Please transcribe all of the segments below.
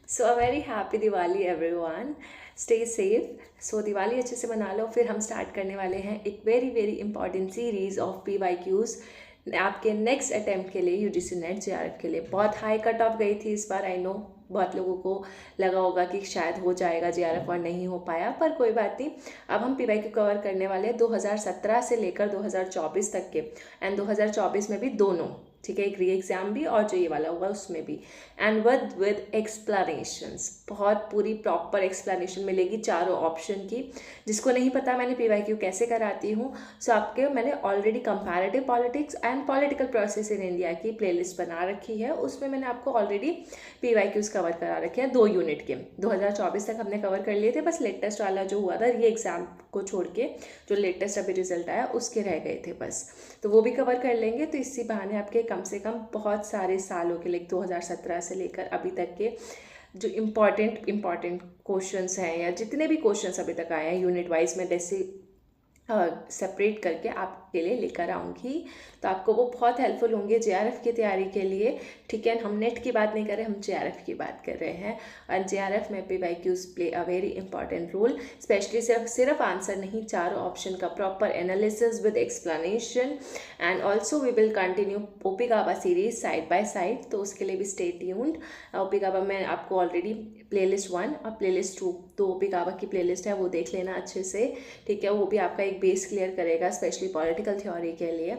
So a very happy Diwali everyone, stay safe. So Diwali अच्छे से मना लो। फिर हम स्टार्ट करने वाले हैं एक very very important series of PYQs आपके नेक्स्ट अटेम्प्ट के लिए, UGC नेट JRF के लिए। बहुत हाई कट ऑफ गई थी इस बार, आई नो बहुत लोगों को लगा होगा कि शायद हो जाएगा JRF और नहीं हो पाया, पर कोई बात नहीं। अब हम PYQ कवर करने वाले हैं 2017 से लेकर 2024 तक के, एंड 2024 में भी दोनों, ठीक है, एक री एग्जाम भी और जो ये वाला होगा उसमें भी, एंड विद एक्सप्लेनेशंस। बहुत पूरी प्रॉपर एक्सप्लेनेशन मिलेगी चारों ऑप्शन की। जिसको नहीं पता मैंने PYQ कैसे कराती हूँ, सो आपके मैंने already comparative politics and political process in India की प्लेलिस्ट बना रखी है। उसमें मैंने आपको ऑलरेडी PYQs कवर करा रखे हैं 2 यूनिट के। 2024 तक हमने कवर कर लिए थे, बस लेटेस्ट वाला जो हुआ था री एग्जाम को छोड़ के, जो लेटेस्ट अभी रिजल्ट आया उसके रह गए थे बस, तो वो भी कवर कर लेंगे। तो इसी बहाने आपके कम से कम बहुत सारे सालों के लिए 2017 से लेकर अभी तक के जो इम्पॉर्टेंट क्वेश्चंस हैं, या जितने भी क्वेश्चंस अभी तक आए हैं यूनिट वाइज में जैसे सेपरेट करके आपके लिए लेकर आऊँगी। तो आपको वो बहुत हेल्पफुल होंगे JRF की तैयारी के लिए, ठीक है। हम नेट की बात नहीं कर रहे, हम JRF की बात कर रहे हैं। और JRF में PYQs play a very important role, specially सिर्फ आंसर नहीं, चारों ऑप्शन का proper analysis with explanation. And also we will continue OP Gaba series side by side, तो उसके लिए भी स्टे ट्यून्ड। OP गाबा में आपको ऑलरेडी प्लेलिस्ट 1 और प्लेलिस्ट 2, तो OP गाबा की प्लेलिस्ट है, वो देख लेना अच्छे से, ठीक है। वो भी आपका एक बेस क्लियर करेगा स्पेशली पॉलिटिकल थ्योरी के लिए।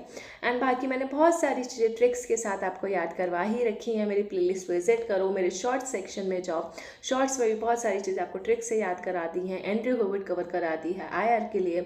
एंड बाकी मैंने बहुत सारी चीज़ें ट्रिक्स के साथ आपको याद करवा ही रखी हैं। मेरी प्लेलिस्ट विजिट करो, मेरे शॉर्ट्स सेक्शन में जाओ, शॉर्ट्स में भी बहुत सारी चीज़ें आपको ट्रिक्स से याद करा दी हैं। एंड्रयू हेविट कवर करा दी है IR के लिए,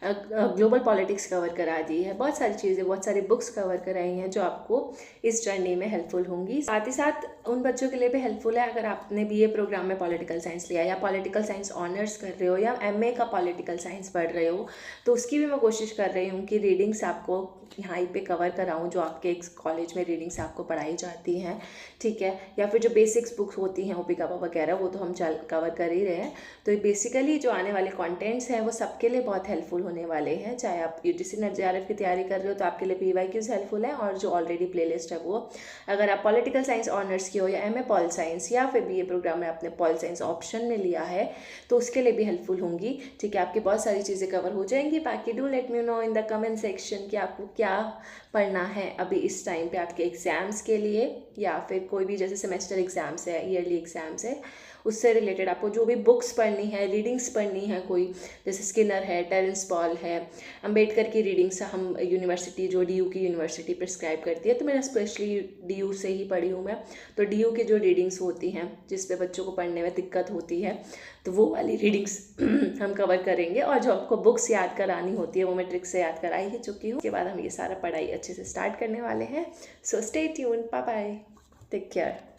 ग्लोबल पॉलिटिक्स कवर करा दी है, बहुत सारी चीज़ें, बहुत सारी बुक्स कवर कराई हैं जो आपको इस जर्नी में हेल्पफुल होंगी। साथ ही साथ उन बच्चों के लिए भी हेल्पफुल है अगर आपने BA प्रोग्राम में पॉलिटिकल साइंस लिया, या पॉलिटिकल साइंस ऑनर्स कर रहे हो, या MA का पॉलिटिकल साइंस पढ़ रहे हो, तो उसकी भी मैं कोशिश कर रही हूँ कि रीडिंग्स आपको यहाँ पे कवर कराऊँ जो आपके कॉलेज में रीडिंग्स आपको पढ़ाई जाती हैं, ठीक है। या फिर जो बेसिक्स बुक्स होती हैं OP गाबा वगैरह, वो तो हम कवर कर ही रहे हैं। तो बेसिकली जो आने वाले कंटेंट्स हैं वो सबके लिए बहुत हेल्पफुल होने वाले हैं। चाहे आप UGC नेट JRF की तैयारी कर रहे हो तो आपके लिए PYQs हेल्पफुल है, और जो ऑलरेडी प्लेलिस्ट है वो, अगर आप पॉलिटिकल साइंस ऑनर्स की हो, या MA पॉल साइंस, या फिर BA प्रोग्राम में आपने पॉल साइंस ऑप्शन में लिया है, तो उसके लिए भी हेल्पफुल होंगी, ठीक है। आपकी बहुत सारी चीज़ें कवर हो जाएंगी। बाकी do let me know in the comment section कि आपको क्या पढ़ना है अभी इस टाइम पे आपके एग्ज़ाम्स के लिए, या फिर कोई भी जैसे सेमेस्टर एग्ज़ाम्स है, ईयरली एग्ज़ाम्स है, उससे रिलेटेड आपको जो भी बुक्स पढ़नी है, रीडिंग्स पढ़नी है, कोई जैसे स्किनर है, टेरेंस पॉल है, अम्बेडकर की रीडिंग्स हम यूनिवर्सिटी, जो DU की यूनिवर्सिटी प्रिस्क्राइब करती है, तो मैंने स्पेशली DU से ही पढ़ी हूँ मैं। तो DU की जो रीडिंग्स होती हैं जिस पे बच्चों को पढ़ने में दिक्कत होती है, तो वो वाली रीडिंग्स हम कवर करेंगे। और जो आपको बुक्स याद करानी होती है वो मैं ट्रिक से याद करा ही चुकी हूँ। उसके बाद हम ये सारा पढ़ाई अच्छे से स्टार्ट करने वाले हैं। So stay tuned, bye bye, take care.